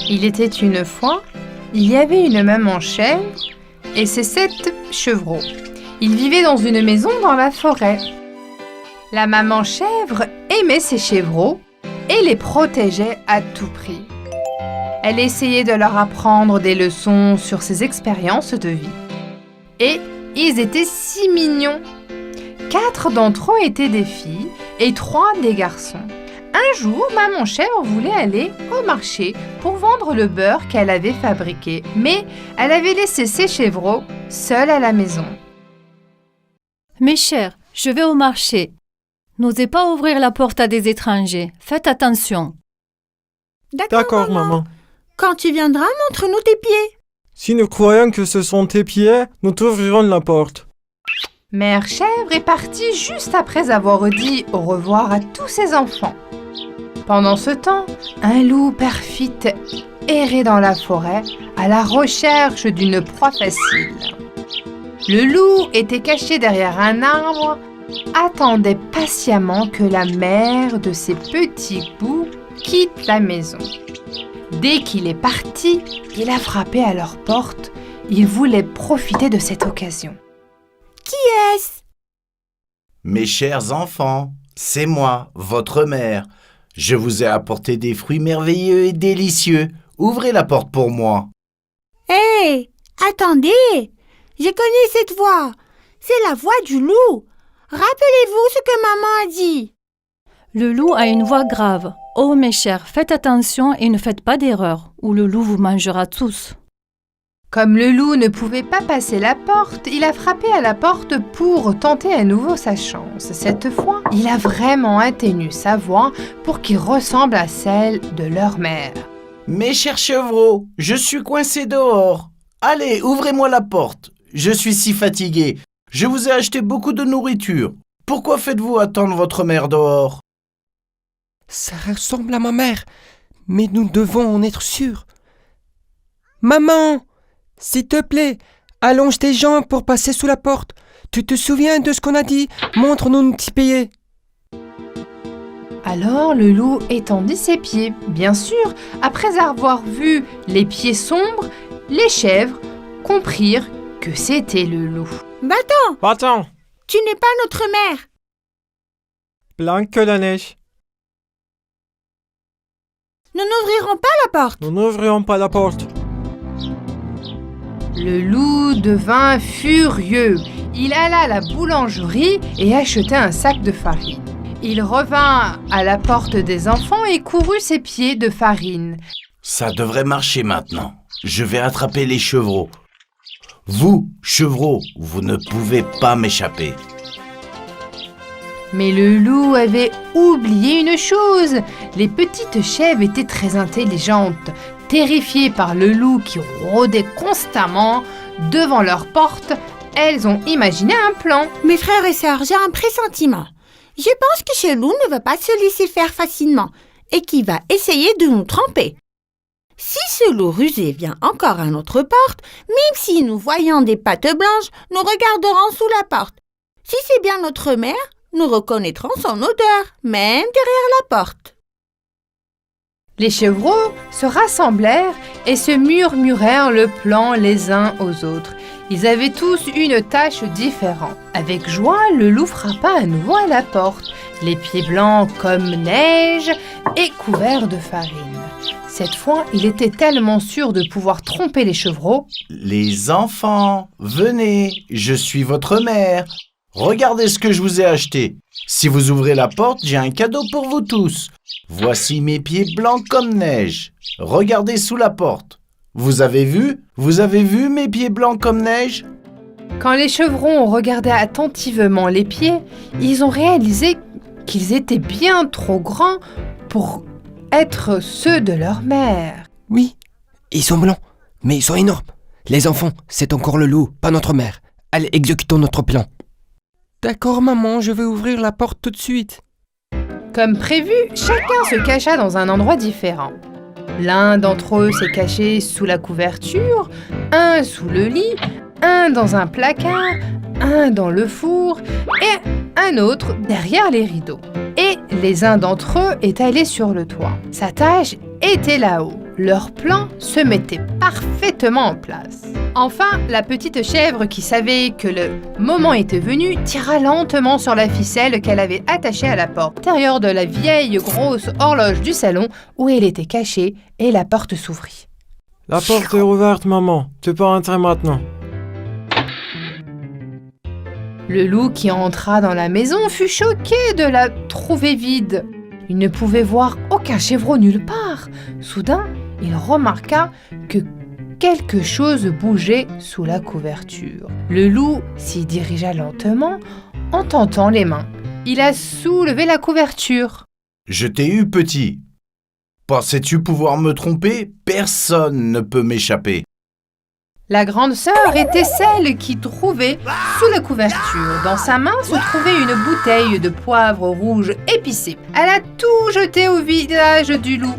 Il était une fois, il y avait une maman chèvre et ses 7 chevreaux. Ils vivaient dans une maison dans la forêt. La maman chèvre aimait ses chevreaux et les protégeait à tout prix. Elle essayait de leur apprendre des leçons sur ses expériences de vie. Et ils étaient si mignons. 4 d'entre eux étaient des filles et 3 des garçons. Un jour, maman chèvre voulait aller au marché pour vendre le beurre qu'elle avait fabriqué, mais elle avait laissé ses chevreaux seuls à la maison. Mes chers, je vais au marché. N'osez pas ouvrir la porte à des étrangers. Faites attention. D'accord, maman. Quand tu viendras, montre-nous tes pieds. Si nous croyons que ce sont tes pieds, nous t'ouvrirons la porte. Mère chèvre est partie juste après avoir dit au revoir à tous ses enfants. Pendant ce temps, un loup perfide errait dans la forêt à la recherche d'une proie facile. Le loup était caché derrière un arbre, attendait patiemment que la mère de ses petits bouts quitte la maison. Dès qu'il est parti, il a frappé à leur porte. Il voulait profiter de cette occasion. Qui est-ce? Mes chers enfants, c'est moi, votre mère. Je vous ai apporté des fruits merveilleux et délicieux. Ouvrez la porte pour moi. Hé, attendez! Je connais cette voix. C'est la voix du loup. Rappelez-vous ce que maman a dit. Le loup a une voix grave. Oh mes chers, faites attention et ne faites pas d'erreur, ou le loup vous mangera tous. Comme le loup ne pouvait pas passer la porte, il a frappé à la porte pour tenter à nouveau sa chance. Cette fois, il a vraiment atténué sa voix pour qu'il ressemble à celle de leur mère. Mes chers chevreaux, je suis coincé dehors. Allez, ouvrez-moi la porte. Je suis si fatigué. Je vous ai acheté beaucoup de nourriture. Pourquoi faites-vous attendre votre mère dehors? Ça ressemble à ma mère, mais nous devons en être sûrs. Maman, s'il te plaît, allonge tes jambes pour passer sous la porte. Tu te souviens de ce qu'on a dit? Montre-nous nos petits pieds. Alors le loup étendit ses pieds. Bien sûr, après avoir vu les pieds sombres, les chèvres comprirent que c'était le loup. Bâton, Va-t'en, tu n'es pas notre mère. blanc que la neige. Nous n'ouvrirons pas la porte. Nous n'ouvrirons pas la porte. Le loup devint furieux. Il alla à la boulangerie et acheta un sac de farine. Il revint à la porte des enfants et courut ses pieds de farine. Ça devrait marcher maintenant. Je vais attraper les chevreaux. Vous, chevreaux, vous ne pouvez pas m'échapper. Mais le loup avait oublié une chose. Les petites chèvres étaient très intelligentes. Terrifiées par le loup qui rôdait constamment devant leur porte, elles ont imaginé un plan. Mes frères et sœurs, j'ai un pressentiment. Je pense que ce loup ne va pas se laisser faire facilement et qu'il va essayer de nous tromper. Si ce loup rusé vient encore à notre porte, même si nous voyons des pattes blanches, nous regarderons sous la porte. Si c'est bien notre mère, nous reconnaîtrons son odeur, même derrière la porte. Les chevreaux se rassemblèrent et se murmurèrent le plan les uns aux autres. Ils avaient tous une tâche différente. Avec joie, le loup frappa à nouveau à la porte, les pieds blancs comme neige et couverts de farine. Cette fois, il était tellement sûr de pouvoir tromper les chevreaux. Les enfants, venez, je suis votre mère. Regardez ce que je vous ai acheté. Si vous ouvrez la porte, j'ai un cadeau pour vous tous. Voici mes pieds blancs comme neige. Regardez sous la porte. Vous avez vu mes pieds blancs comme neige? Quand les chevrons ont regardé attentivement les pieds, ils ont réalisé qu'ils étaient bien trop grands pour être ceux de leur mère. Oui, ils sont blancs, mais ils sont énormes. Les enfants, c'est encore le loup, pas notre mère. Allez, exécutons notre plan. D'accord, maman, je vais ouvrir la porte tout de suite. Comme prévu, chacun se cacha dans un endroit différent. L'un d'entre eux s'est caché sous la couverture, un sous le lit, un dans un placard, un dans le four et un autre derrière les rideaux. Et et les uns d'entre eux est allé sur le toit. Sa tâche était là-haut. Leur plan se mettait parfaitement en place. Enfin, la petite chèvre qui savait que le moment était venu tira lentement sur la ficelle qu'elle avait attachée à la porte intérieure de la vieille grosse horloge du salon où elle était cachée et la porte s'ouvrit. La porte est ouverte, maman. Tu peux entrer maintenant. Le loup qui entra dans la maison fut choqué de la trouver vide. Il ne pouvait voir aucun chevreau nulle part. Soudain, il remarqua que quelque chose bougeait sous la couverture. Le loup s'y dirigea lentement en tentant les mains. Il a soulevé la couverture. Je t'ai eu, petit. Pensais-tu pouvoir me tromper? Personne ne peut m'échapper. La grande sœur était celle qui trouvait sous la couverture. Dans sa main se trouvait une bouteille de poivre rouge épicé. Elle a tout jeté au visage du loup.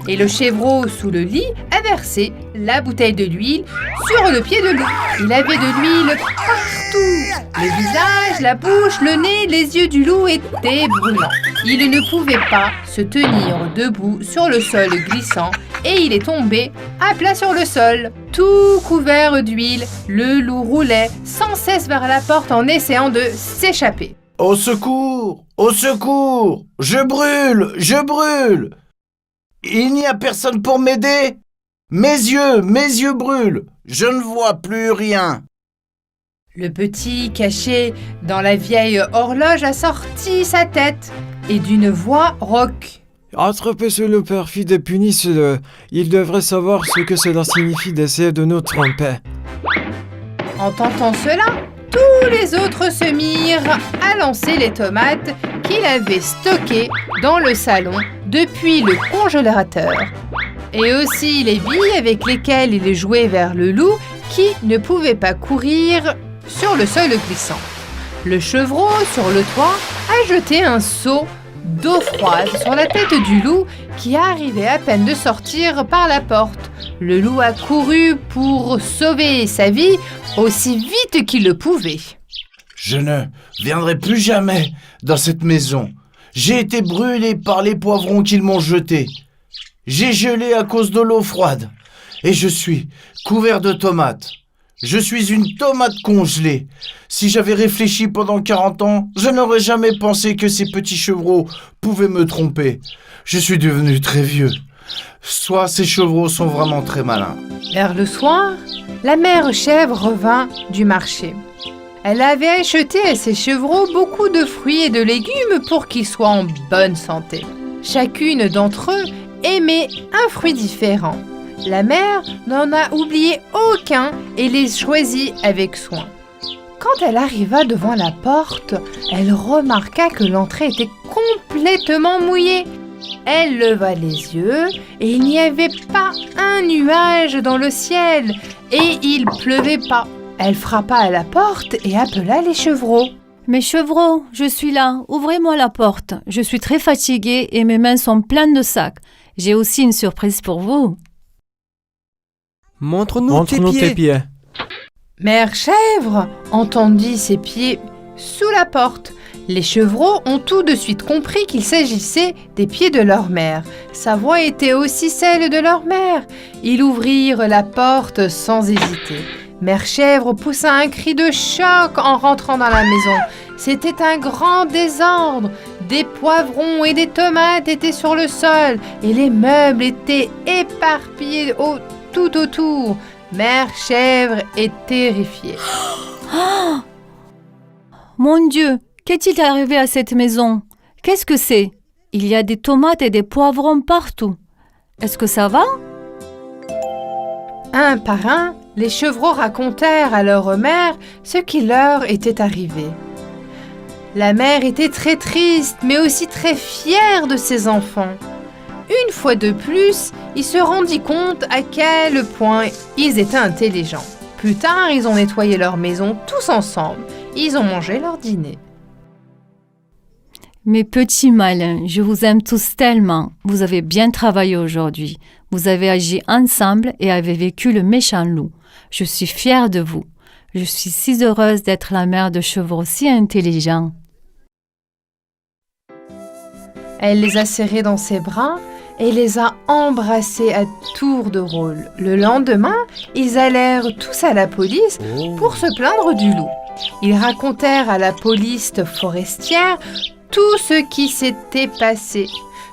Et le chevreau sous le lit a versé la bouteille de l'huile sur le pied de loup. Il avait de l'huile partout. Le visage, la bouche, le nez, les yeux du loup étaient brûlants. Il ne pouvait pas se tenir debout sur le sol glissant et il est tombé à plat sur le sol. Tout couvert d'huile, le loup roulait sans cesse vers la porte en essayant de s'échapper. Au secours! Au secours! Je brûle! Je brûle! Il n'y a personne pour m'aider? Mes yeux brûlent! Je ne vois plus rien! Le petit, caché dans la vieille horloge, a sorti sa tête et d'une voix rauque. Attrapez ce loup perfide et punissez-le. Il devrait savoir ce que cela signifie d'essayer de nous tromper. En tentant cela, tous les autres se mirent à lancer les tomates qu'il avait stockées dans le salon depuis le congélateur. Et aussi les billes avec lesquelles il jouait vers le loup qui ne pouvait pas courir sur le sol glissant. Le chevreau, sur le toit, a jeté un seau d'eau froide sur la tête du loup qui arrivait à peine de sortir par la porte. Le loup a couru pour sauver sa vie aussi vite qu'il le pouvait. Je ne viendrai plus jamais dans cette maison. J'ai été brûlé par les poivrons qu'ils m'ont jetés. J'ai gelé à cause de l'eau froide et je suis couvert de tomates. Je suis une tomate congelée. Si j'avais réfléchi pendant 40 ans, je n'aurais jamais pensé que ces petits chevreaux pouvaient me tromper. Je suis devenu très vieux. Soit ces chevreaux sont vraiment très malins. Vers le soir, la mère chèvre revint du marché. Elle avait acheté à ses chevreaux beaucoup de fruits et de légumes pour qu'ils soient en bonne santé. Chacune d'entre eux aimait un fruit différent. La mère n'en a oublié aucun et les choisit avec soin. Quand elle arriva devant la porte, elle remarqua que l'entrée était complètement mouillée. Elle leva les yeux et il n'y avait pas un nuage dans le ciel et il pleuvait pas. Elle frappa à la porte et appela les chevreaux. Mes chevreaux, je suis là, ouvrez-moi la porte. Je suis très fatiguée et mes mains sont pleines de sacs. J'ai aussi une surprise pour vous. Montre-nous tes pieds. Mère chèvre entendit ses pieds sous la porte. Les chevreaux ont tout de suite compris qu'il s'agissait des pieds de leur mère. Sa voix était aussi celle de leur mère. Ils ouvrirent la porte sans hésiter. Mère chèvre poussa un cri de choc en rentrant dans la maison. C'était un grand désordre. Des poivrons et des tomates étaient sur le sol et les meubles étaient éparpillés tout autour. Mère chèvre est terrifiée. Oh mon Dieu, qu'est-il arrivé à cette maison? Qu'est-ce que c'est? Il y a des tomates et des poivrons partout. Est-ce que ça va? Un par un, les chevreaux racontèrent à leur mère ce qui leur était arrivé. La mère était très triste, mais aussi très fière de ses enfants. Une fois de plus, il se rendit compte à quel point ils étaient intelligents. Plus tard, ils ont nettoyé leur maison tous ensemble. Ils ont mangé leur dîner. Mes petits malins, je vous aime tous tellement. Vous avez bien travaillé aujourd'hui. Vous avez agi ensemble et avez vécu le méchant loup. Je suis fière de vous. Je suis si heureuse d'être la mère de chevreaux si intelligents. Elle les a serrés dans ses bras et les a embrassés à tour de rôle. Le lendemain, ils allèrent tous à la police pour se plaindre du loup. Ils racontèrent à la police forestière tout ce qui s'était passé.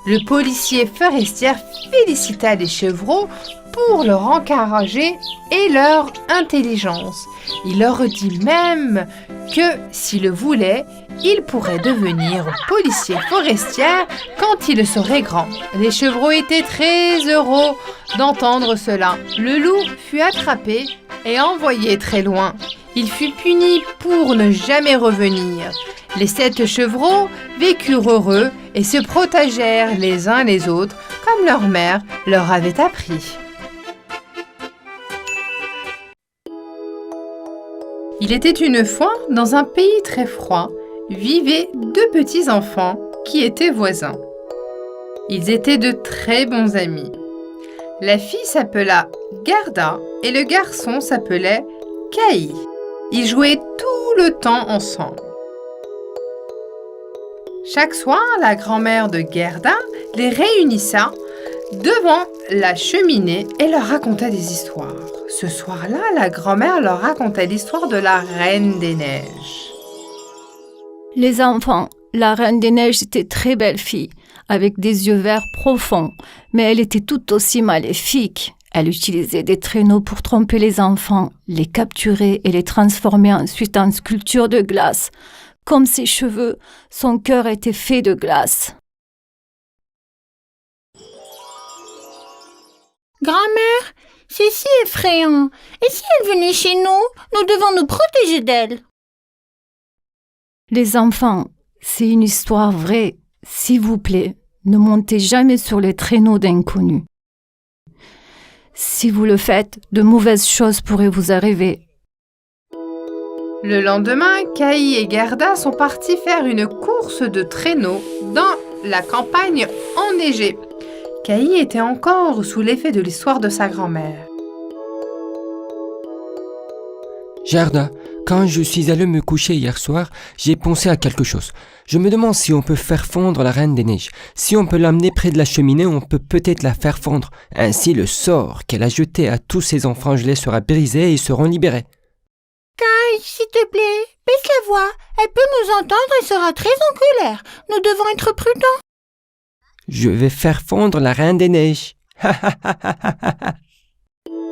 Le policier forestier félicita les chevreaux pour leur encourager et leur intelligence. Il leur dit même que, s'ils le voulaient, ils pourraient devenir policiers forestiers quand ils seraient grands. Les chevreaux étaient très heureux d'entendre cela. Le loup fut attrapé et envoyé très loin. Il fut puni pour ne jamais revenir. Les 7 chevreaux vécurent heureux et se protégèrent les uns les autres comme leur mère leur avait appris. Il était une fois, dans un pays très froid, vivaient 2 petits enfants qui étaient voisins. Ils étaient de très bons amis. La fille s'appela Gerda et le garçon s'appelait Kai. Ils jouaient tout le temps ensemble. Chaque soir, la grand-mère de Gerda les réunissa devant la cheminée et leur raconta des histoires. Ce soir-là, la grand-mère leur raconta l'histoire de la Reine des Neiges. Les enfants, la Reine des Neiges était très belle fille, avec des yeux verts profonds, mais elle était tout aussi maléfique. Elle utilisait des traîneaux pour tromper les enfants, les capturer et les transformer ensuite en sculptures de glace. Comme ses cheveux, son cœur était fait de glace. Grand-mère, c'est si effrayant. Et si elle venait chez nous, nous devons nous protéger d'elle. Les enfants, c'est une histoire vraie. S'il vous plaît, ne montez jamais sur les traîneaux d'inconnus. Si vous le faites, de mauvaises choses pourraient vous arriver. Le lendemain, Kai et Gerda sont partis faire une course de traîneau dans la campagne enneigée. Kai était encore sous l'effet de l'histoire de sa grand-mère. Gerda, quand je suis allé me coucher hier soir, j'ai pensé à quelque chose. Je me demande si on peut faire fondre la Reine des Neiges. Si on peut l'amener près de la cheminée, on peut peut-être la faire fondre. Ainsi, le sort qu'elle a jeté à tous ses enfants gelés sera brisé et ils seront libérés. Kai, s'il te plaît, baisse la voix. Elle peut nous entendre et sera très en colère. Nous devons être prudents. Je vais faire fondre la Reine des Neiges.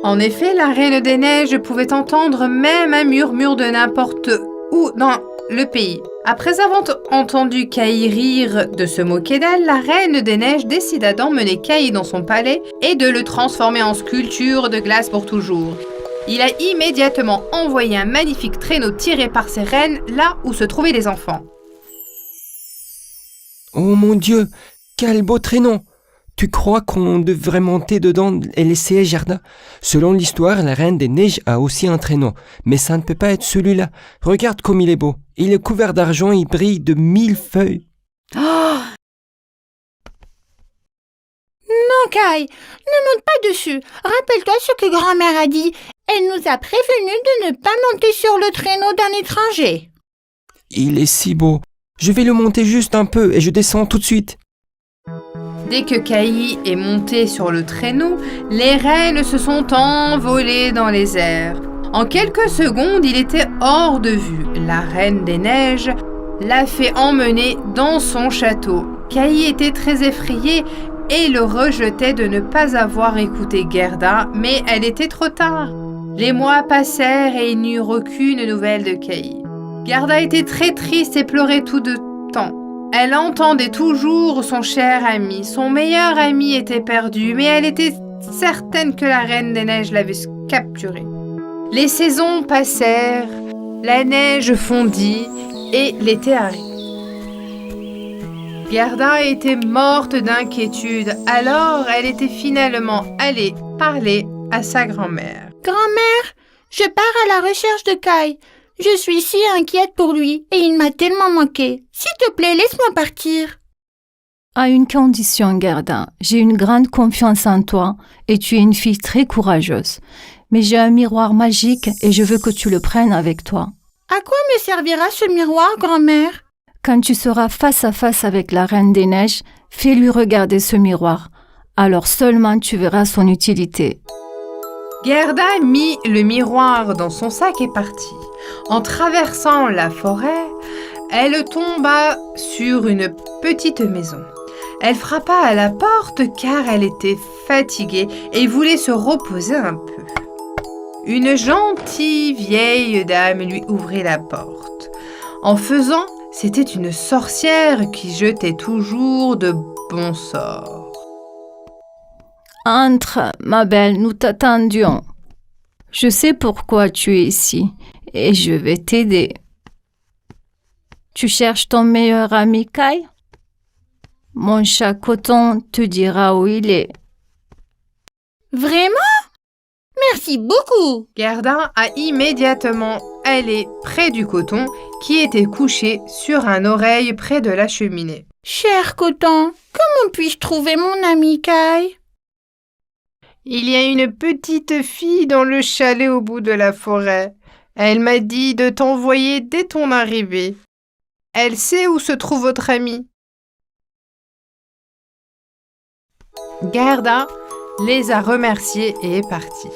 En effet, la Reine des Neiges pouvait entendre même un murmure de n'importe où dans le pays. Après avoir entendu Kai rire de se moquer d'elle, la Reine des Neiges décida d'emmener Kai dans son palais et de le transformer en sculpture de glace pour toujours. Il a immédiatement envoyé un magnifique traîneau tiré par ses reines là où se trouvaient les enfants. Oh mon Dieu, quel beau traîneau! Tu crois qu'on devrait monter dedans et l'essayer, Gerda? Selon l'histoire, la Reine des Neiges a aussi un traîneau, mais ça ne peut pas être celui-là. Regarde comme il est beau. Il est couvert d'argent, il brille de 1000 feuilles. Non, Kai, ne monte pas dessus. Rappelle-toi ce que grand-mère a dit. Elle nous a prévenus de ne pas monter sur le traîneau d'un étranger. Il est si beau. Je vais le monter juste un peu et je descends tout de suite. Dès que Kai est monté sur le traîneau, les reines se sont envolées dans les airs. En quelques secondes, il était hors de vue. La Reine des Neiges l'a fait emmener dans son château. Kai était très effrayée et le rejetait de ne pas avoir écouté Gerda, mais elle était trop tard. Les mois passèrent et il n'y eut aucune nouvelle de Kai. Gerda était très triste et pleurait tout de temps. Elle entendait toujours son cher ami. Son meilleur ami était perdu, mais elle était certaine que la Reine des Neiges l'avait capturé. Les saisons passèrent, la neige fondit et l'été arriva. Gerda était morte d'inquiétude, alors elle était finalement allée parler à sa grand-mère. Grand-mère, je pars à la recherche de Kai. Je suis si inquiète pour lui et il m'a tellement manqué. S'il te plaît, laisse-moi partir. À une condition, Gerda. J'ai une grande confiance en toi et tu es une fille très courageuse. Mais j'ai un miroir magique et je veux que tu le prennes avec toi. À quoi me servira ce miroir, grand-mère? Quand tu seras face à face avec la Reine des Neiges, fais-lui regarder ce miroir. Alors seulement tu verras son utilité. Gerda mit le miroir dans son sac et partit. En traversant la forêt, elle tomba sur une petite maison. Elle frappa à la porte car elle était fatiguée et voulait se reposer un peu. Une gentille vieille dame lui ouvrit la porte. En faisant, c'était une sorcière qui jetait toujours de bons sorts. Entre, ma belle, nous t'attendions. Je sais pourquoi tu es ici et je vais t'aider. Tu cherches ton meilleur ami Kai? Mon chat Coton te dira où il est. Vraiment? Merci beaucoup. Gerda a immédiatement allé près du coton qui était couché sur un oreille près de la cheminée. Cher Coton, comment puis-je trouver mon ami Kai? Il y a une petite fille dans le chalet au bout de la forêt. Elle m'a dit de t'envoyer dès ton arrivée. Elle sait où se trouve votre ami. Gerda les a remerciés et est partie.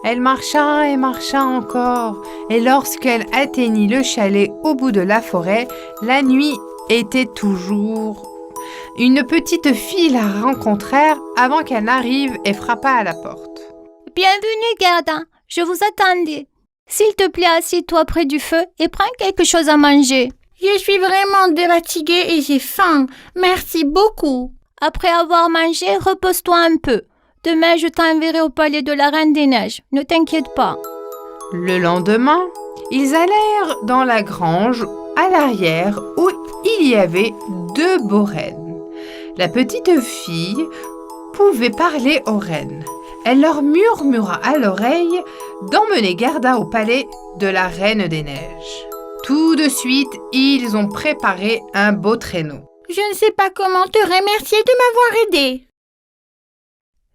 Elle marcha et marcha encore, et lorsqu'elle atteignit le chalet au bout de la forêt, la nuit était toujours. Une petite fille la rencontrèrent avant qu'elle n'arrive et frappa à la porte. Bienvenue, Gerda. Je vous attendais. S'il te plaît, assieds-toi près du feu et prends quelque chose à manger. Je suis vraiment fatiguée et j'ai faim. Merci beaucoup. Après avoir mangé, repose-toi un peu. Demain, je t'enverrai au palais de la Reine des Neiges. Ne t'inquiète pas. Le lendemain, ils allèrent dans la grange à l'arrière où il y avait 2 beaux rennes. La petite fille pouvait parler aux rennes. Elle leur murmura à l'oreille d'emmener Gerda au palais de la Reine des Neiges. Tout de suite, ils ont préparé un beau traîneau. Je ne sais pas comment te remercier de m'avoir aidé.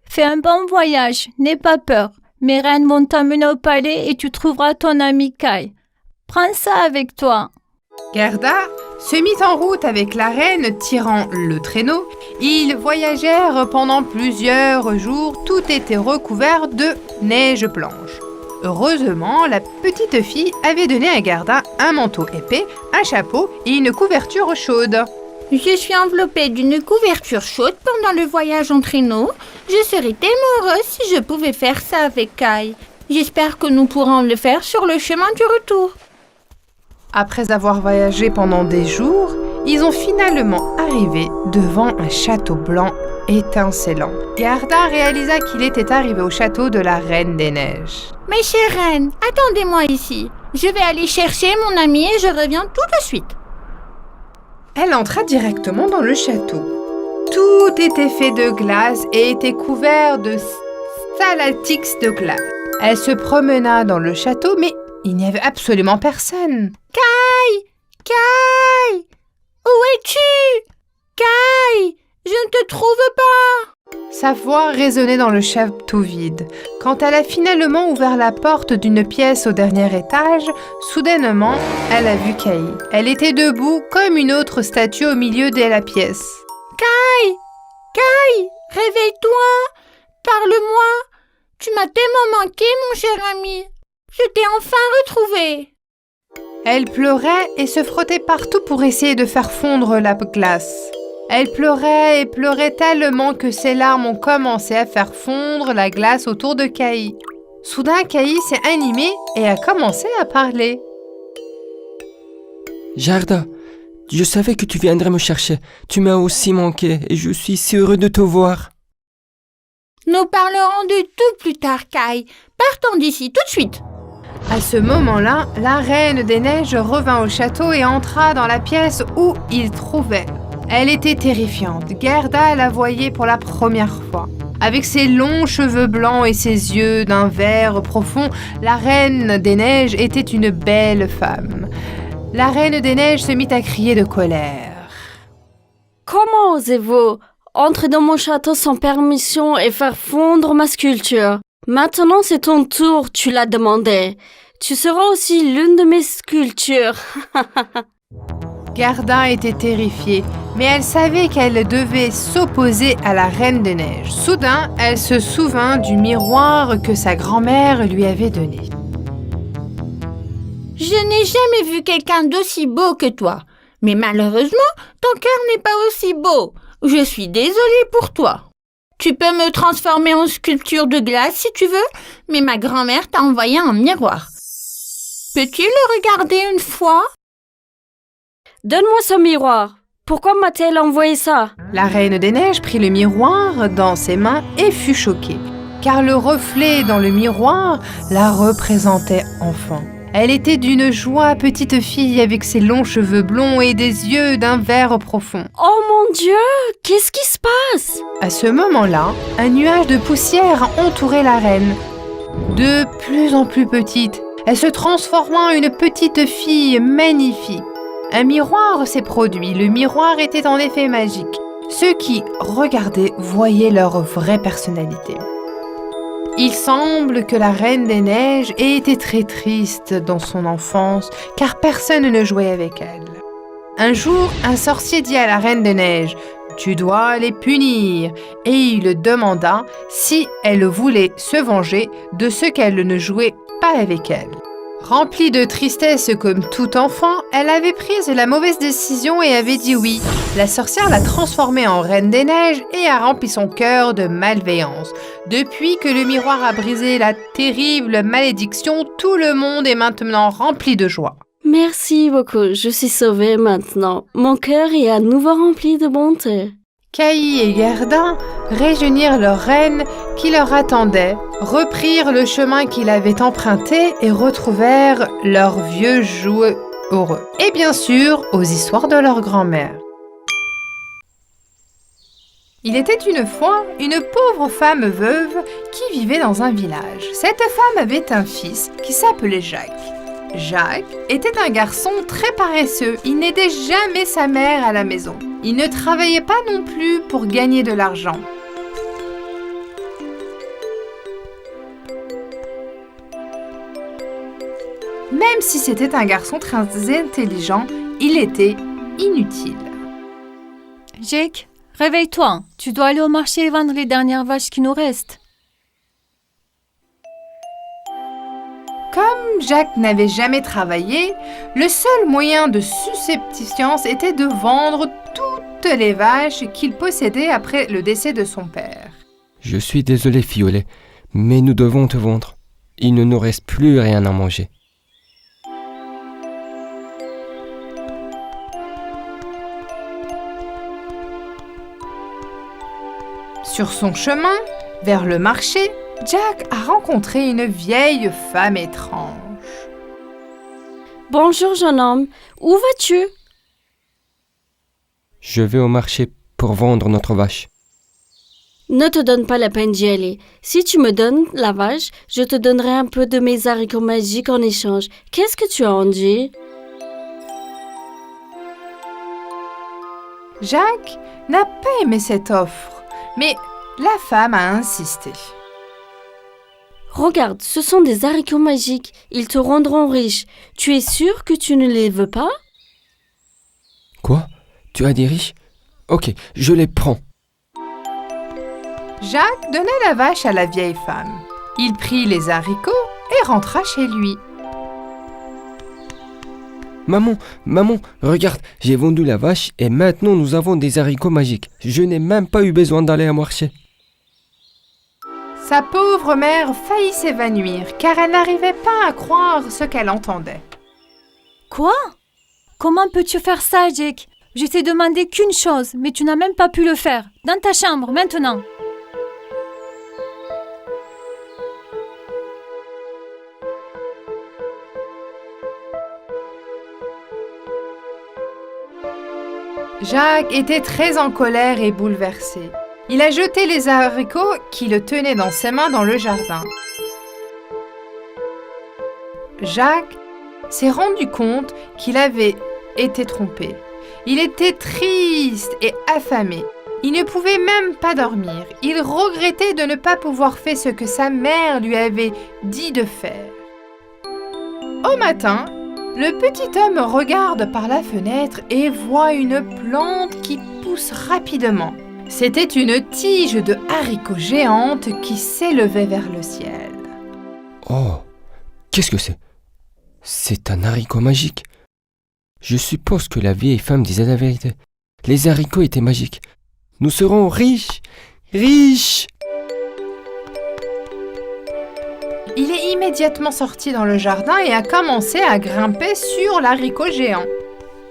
Fais un bon voyage, n'aie pas peur. Mes reines vont t'emmener au palais et tu trouveras ton ami Kai. Prends ça avec toi. Gerda se mit en route avec la reine tirant le traîneau. Ils voyagèrent pendant plusieurs jours. Tout était recouvert de neige blanche. Heureusement, la petite fille avait donné à Gerda un manteau épais, un chapeau et une couverture chaude. Je suis enveloppée d'une couverture chaude pendant le voyage en traîneau. Je serais tellement heureuse si je pouvais faire ça avec Kai. J'espère que nous pourrons le faire sur le chemin du retour. Après avoir voyagé pendant des jours, ils ont finalement arrivé devant un château blanc étincelant. Gerda réalisa qu'il était arrivé au château de la Reine des Neiges. Mes chères reines, attendez-moi ici. Je vais aller chercher mon ami et je reviens tout de suite. Elle entra directement dans le château. Tout était fait de glace et était couvert de stalactites de glace. Elle se promena dans le château, mais il n'y avait absolument personne. Kai! Kai! Où es-tu? Kai! Je ne te trouve pas! Sa voix résonnait dans le château vide. Quand elle a finalement ouvert la porte d'une pièce au dernier étage, soudainement, elle a vu Kai. Elle était debout comme une autre statue au milieu de la pièce. Kai! Kai! Réveille-toi! Parle-moi! Tu m'as tellement manqué, mon cher ami! Je t'ai enfin retrouvé! Elle pleurait et se frottait partout pour essayer de faire fondre la glace. Elle pleurait et pleurait tellement que ses larmes ont commencé à faire fondre la glace autour de Kai. Soudain, Kai s'est animé et a commencé à parler. Gerda, je savais que tu viendrais me chercher. Tu m'as aussi manqué et je suis si heureux de te voir. Nous parlerons de tout plus tard, Kai. Partons d'ici tout de suite. À ce moment-là, la Reine des Neiges revint au château et entra dans la pièce où il trouvait. Elle était terrifiante. Gerda la voyait pour la première fois. Avec ses longs cheveux blancs et ses yeux d'un vert profond, la Reine des Neiges était une belle femme. La Reine des Neiges se mit à crier de colère. Comment osez-vous entrer dans mon château sans permission et faire fondre ma sculpture? Maintenant c'est ton tour, tu l'as demandé. Tu seras aussi l'une de mes sculptures. Gerda était terrifiée, mais elle savait qu'elle devait s'opposer à la Reine des Neiges. Soudain, elle se souvint du miroir que sa grand-mère lui avait donné. Je n'ai jamais vu quelqu'un d'aussi beau que toi. Mais malheureusement, ton cœur n'est pas aussi beau. Je suis désolée pour toi. Tu peux me transformer en sculpture de glace si tu veux, mais ma grand-mère t'a envoyé un miroir. Peux-tu le regarder une fois? Donne-moi ce miroir. Pourquoi m'a-t-elle envoyé ça? La Reine des Neiges prit le miroir dans ses mains et fut choquée, car le reflet dans le miroir la représentait enfant. Elle était d'une joie petite fille avec ses longs cheveux blonds et des yeux d'un vert profond. Oh mon Dieu, qu'est-ce qui se passe? À ce moment-là, un nuage de poussière entourait la reine. De plus en plus petite, elle se transforma en une petite fille magnifique. Un miroir s'est produit. Le miroir était en effet magique. Ceux qui regardaient voyaient leur vraie personnalité. Il semble que la Reine des Neiges ait été très triste dans son enfance, car personne ne jouait avec elle. Un jour, un sorcier dit à la Reine des Neiges « Tu dois les punir » et il demanda si elle voulait se venger de ceux qu'elle ne jouait pas avec elle. Remplie de tristesse comme tout enfant, elle avait pris la mauvaise décision et avait dit oui. La sorcière l'a transformée en Reine des Neiges et a rempli son cœur de malveillance. Depuis que le miroir a brisé la terrible malédiction, tout le monde est maintenant rempli de joie. Merci beaucoup, je suis sauvée maintenant. Mon cœur est à nouveau rempli de bonté. Caï et Gerda réunirent leur reine qui leur attendait, reprirent le chemin qu'ils avaient emprunté et retrouvèrent leurs vieux jouets heureux. Et bien sûr, aux histoires de leur grand-mère. Il était une fois une pauvre femme veuve qui vivait dans un village. Cette femme avait un fils qui s'appelait Jacques. Jacques était un garçon très paresseux. Il n'aidait jamais sa mère à la maison. Il ne travaillait pas non plus pour gagner de l'argent. Même si c'était un garçon très intelligent, il était inutile. Jake, réveille-toi. Tu dois aller au marché et vendre les dernières vaches qui nous restent. Comme Jacques n'avait jamais travaillé, le seul moyen de subsistance était de vendre toutes les vaches qu'il possédait après le décès de son père. Je suis désolé, Fiolet, mais nous devons te vendre. Il ne nous reste plus rien à manger. Sur son chemin vers le marché, Jack a rencontré une vieille femme étrange. Bonjour jeune homme, où vas-tu? Je vais au marché pour vendre notre vache. Ne te donne pas la peine d'y aller. Si tu me donnes la vache, je te donnerai un peu de mes haricots magiques en échange. Qu'est-ce que tu en dis? Jacques n'a pas aimé cette offre, mais la femme a insisté. Regarde, ce sont des haricots magiques. Ils te rendront riche. Tu es sûr que tu ne les veux pas? Quoi? Tu as dit riche? Ok, je les prends. Jacques donna la vache à la vieille femme. Il prit les haricots et rentra chez lui. Maman, regarde, j'ai vendu la vache et maintenant nous avons des haricots magiques. Je n'ai même pas eu besoin d'aller au marché. Sa pauvre mère faillit s'évanouir car elle n'arrivait pas à croire ce qu'elle entendait. Quoi? Comment peux-tu faire ça, Jake? Je t'ai demandé qu'une chose, mais tu n'as même pas pu le faire. Dans ta chambre, maintenant. Jacques était très en colère et bouleversé. Il a jeté les haricots qui le tenaient dans ses mains dans le jardin. Jacques s'est rendu compte qu'il avait été trompé. Il était triste et affamé. Il ne pouvait même pas dormir. Il regrettait de ne pas pouvoir faire ce que sa mère lui avait dit de faire. Au matin, Le petit homme regarde par la fenêtre et voit une plante qui pousse rapidement. C'était une tige de haricots géante qui s'élevait vers le ciel. Oh, qu'est-ce que c'est? C'est un haricot magique. Je suppose que la vieille femme disait la vérité. Les haricots étaient magiques. Nous serons riches, riches. Il est immédiatement sorti dans le jardin et a commencé à grimper sur l'haricot géant.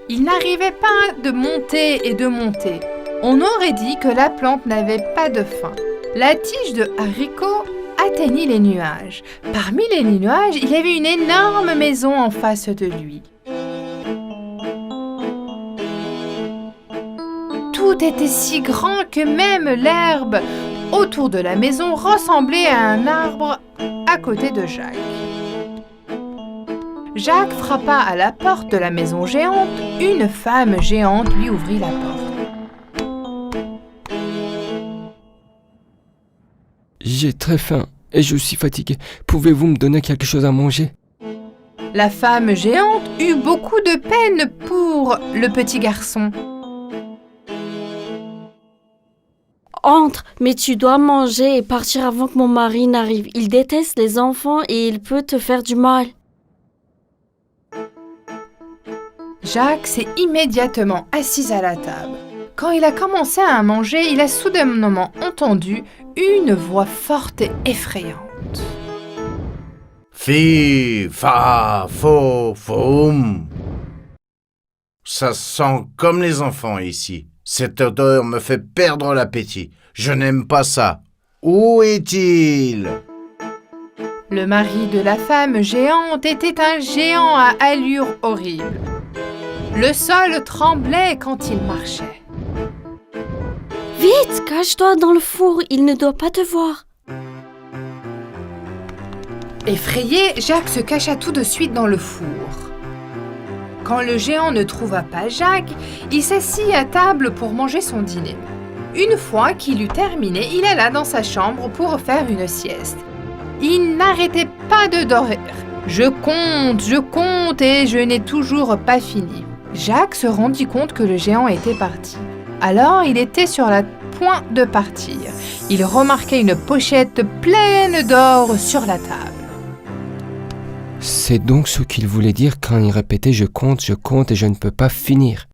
Il n'arrivait pas de monter et de monter. On aurait dit que la plante n'avait pas de fin. La tige de haricot atteignit les nuages. Parmi les nuages, il y avait une énorme maison en face de lui. Tout était si grand que même l'herbe autour de la maison ressemblait à un arbre à côté de Jacques. Jacques frappa à la porte de la maison géante. Une femme géante lui ouvrit la porte. J'ai très faim et je suis fatigué. Pouvez-vous me donner quelque chose à manger? La femme géante eut beaucoup de peine pour le petit garçon. Entre, mais tu dois manger et partir avant que mon mari n'arrive. Il déteste les enfants et il peut te faire du mal. Jacques s'est immédiatement assis à la table. Quand il a commencé à manger, il a soudainement entendu une voix forte et effrayante. Fi, fa, fo, foum. Ça sent comme les enfants ici. Cette odeur me fait perdre l'appétit. Je n'aime pas ça. Où est-il? Le mari de la femme géante était un géant à allure horrible. Le sol tremblait quand il marchait. Vite, cache-toi dans le four, il ne doit pas te voir. Effrayé, Jacques se cacha tout de suite dans le four. Quand le géant ne trouva pas Jacques, il s'assit à table pour manger son dîner. Une fois qu'il eut terminé, il alla dans sa chambre pour faire une sieste. Il n'arrêtait pas de dormir. Je compte et je n'ai toujours pas fini. Jacques se rendit compte que le géant était parti. Alors il était sur le point de partir. Il remarquait une pochette pleine d'or sur la table. C'est donc ce qu'il voulait dire quand il répétait je compte et je ne peux pas finir.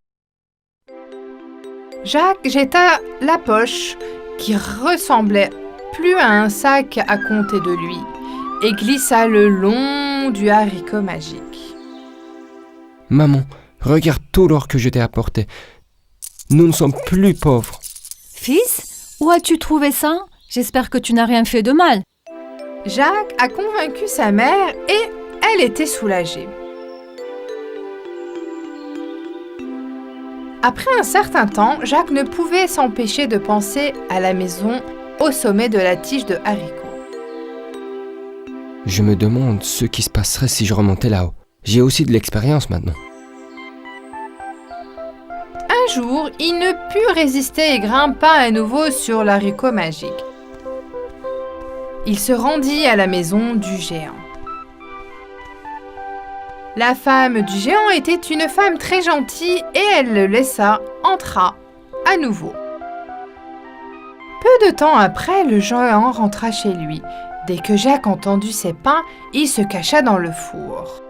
Jacques jeta la poche, qui ressemblait plus à un sac à compter de lui, et glissa le long du haricot magique. Maman, regarde tout l'or que je t'ai apporté. Nous ne sommes plus pauvres. Fils, où as-tu trouvé ça? J'espère que tu n'as rien fait de mal. Jacques a convaincu sa mère et elle était soulagée. Après un certain temps, Jacques ne pouvait s'empêcher de penser à la maison au sommet de la tige de haricot. Je me demande ce qui se passerait si je remontais là-haut. J'ai aussi de l'expérience maintenant. Un jour, il ne put résister et grimpa à nouveau sur l'haricot magique. Il se rendit à la maison du géant. La femme du géant était une femme très gentille et elle le entra à nouveau. Peu de temps après, le géant rentra chez lui. Dès que Jacques entendit ses pas, il se cacha dans le four.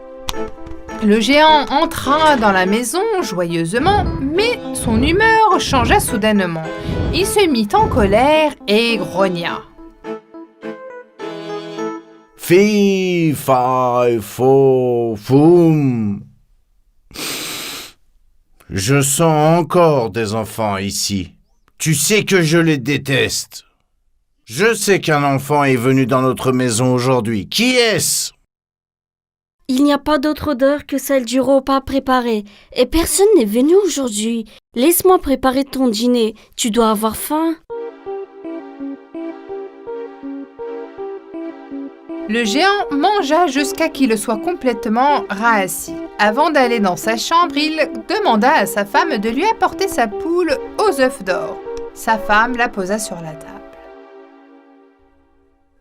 Le géant entra dans la maison joyeusement, mais son humeur changea soudainement. Il se mit en colère et grogna. Fi, fa, fo, foum. Je sens encore des enfants ici. Tu sais que je les déteste. Je sais qu'un enfant est venu dans notre maison aujourd'hui. Qui est-ce? Il n'y a pas d'autre odeur que celle du repas préparé. Et personne n'est venu aujourd'hui. Laisse-moi préparer ton dîner. Tu dois avoir faim. Le géant mangea jusqu'à qu'il soit complètement rassis. Avant d'aller dans sa chambre, il demanda à sa femme de lui apporter sa poule aux œufs d'or. Sa femme la posa sur la table.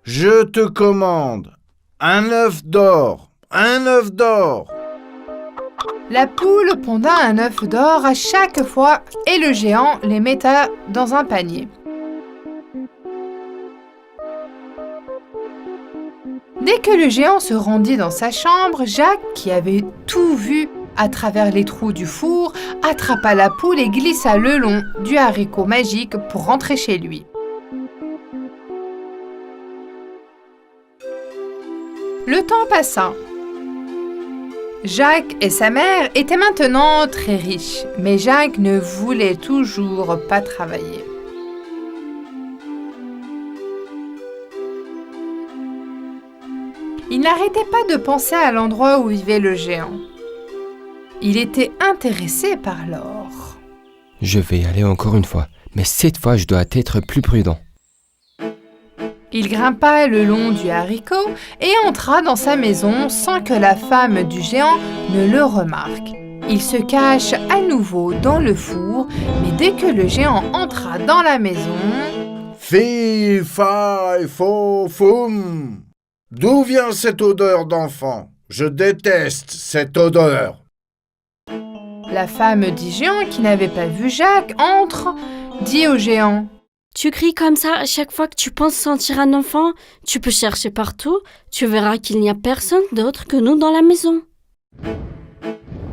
Je te commande un œuf d'or, un œuf d'or. La poule ponda un œuf d'or à chaque fois et le géant les metta dans un panier. Dès que le géant se rendit dans sa chambre, Jacques, qui avait tout vu à travers les trous du four, attrapa la poule et glissa le long du haricot magique pour rentrer chez lui. Le temps passa. Jacques et sa mère étaient maintenant très riches, mais Jacques ne voulait toujours pas travailler. Il n'arrêtait pas de penser à l'endroit où vivait le géant. Il était intéressé par l'or. Je vais y aller encore une fois, mais cette fois je dois être plus prudent. Il grimpa le long du haricot et entra dans sa maison sans que la femme du géant ne le remarque. Il se cache à nouveau dans le four, mais dès que le géant entra dans la maison... Fi, fi, fo, foum. D'où vient cette odeur d'enfant? Je déteste cette odeur. La femme du géant, qui n'avait pas vu Jacques, entre, dit au géant: Tu cries comme ça à chaque fois que tu penses sentir un enfant? Tu peux chercher partout, tu verras qu'il n'y a personne d'autre que nous dans la maison.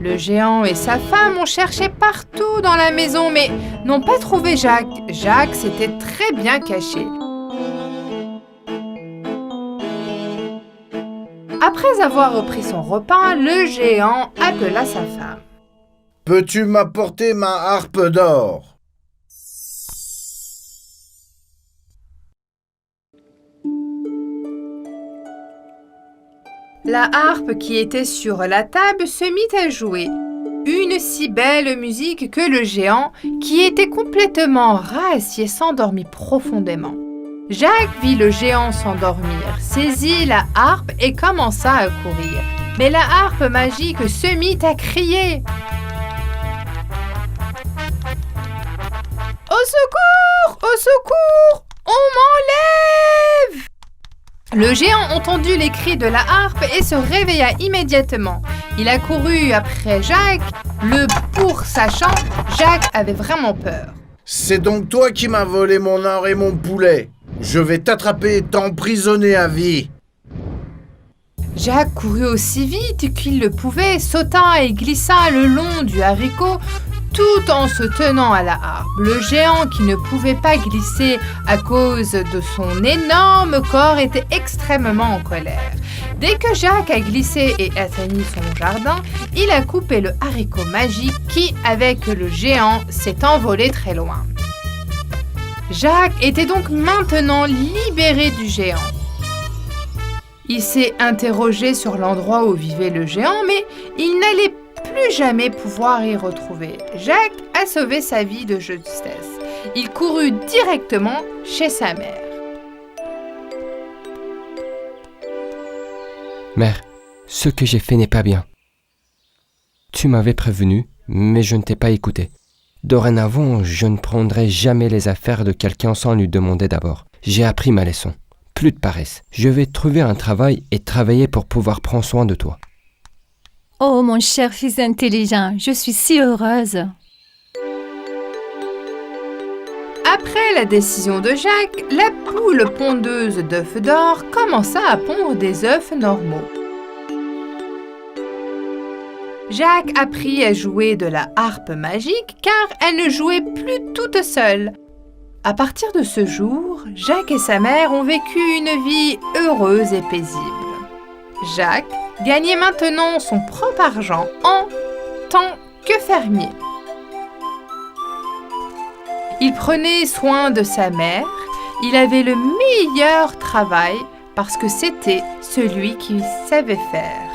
Le géant et sa femme ont cherché partout dans la maison, mais n'ont pas trouvé Jacques. Jacques s'était très bien caché. Après avoir repris son repas, le géant appela sa femme. « Peux-tu m'apporter ma harpe d'or ?» La harpe qui était sur la table se mit à jouer. Une si belle musique que le géant, qui était complètement rassasié, s'endormit profondément. Jacques vit le géant s'endormir, saisit la harpe et commença à courir. Mais la harpe magique se mit à crier. « Au secours! Au secours! On m'enlève !» Le géant entendit les cris de la harpe et se réveilla immédiatement. Il a couru après Jacques. Le poursuivant, Jacques avait vraiment peur. « C'est donc toi qui m'as volé mon or et mon poulet. Je vais t'attraper et t'emprisonner à vie. » Jacques courut aussi vite qu'il le pouvait, sauta et glissa le long du haricot, tout en se tenant à la harpe. Le géant, qui ne pouvait pas glisser à cause de son énorme corps, était extrêmement en colère. Dès que Jacques a glissé et atteignit son jardin, il a coupé le haricot magique qui, avec le géant, s'est envolé très loin. Jacques était donc maintenant libéré du géant. Il s'est interrogé sur l'endroit où vivait le géant, mais il n'allait plus jamais pouvoir y retrouver. Jacques a sauvé sa vie de justesse. Il courut directement chez sa mère. Mère, ce que j'ai fait n'est pas bien. Tu m'avais prévenu, mais je ne t'ai pas écouté. Dorénavant, je ne prendrai jamais les affaires de quelqu'un sans lui demander d'abord. J'ai appris ma leçon. Plus de paresse. Je vais trouver un travail et travailler pour pouvoir prendre soin de toi. Oh, mon cher fils intelligent, je suis si heureuse. Après la décision de Jacques, la poule pondeuse d'œufs d'or commença à pondre des œufs normaux. Jacques apprit à jouer de la harpe magique car elle ne jouait plus toute seule. À partir de ce jour, Jacques et sa mère ont vécu une vie heureuse et paisible. Jacques gagnait maintenant son propre argent en tant que fermier. Il prenait soin de sa mère, il avait le meilleur travail parce que c'était celui qu'il savait faire.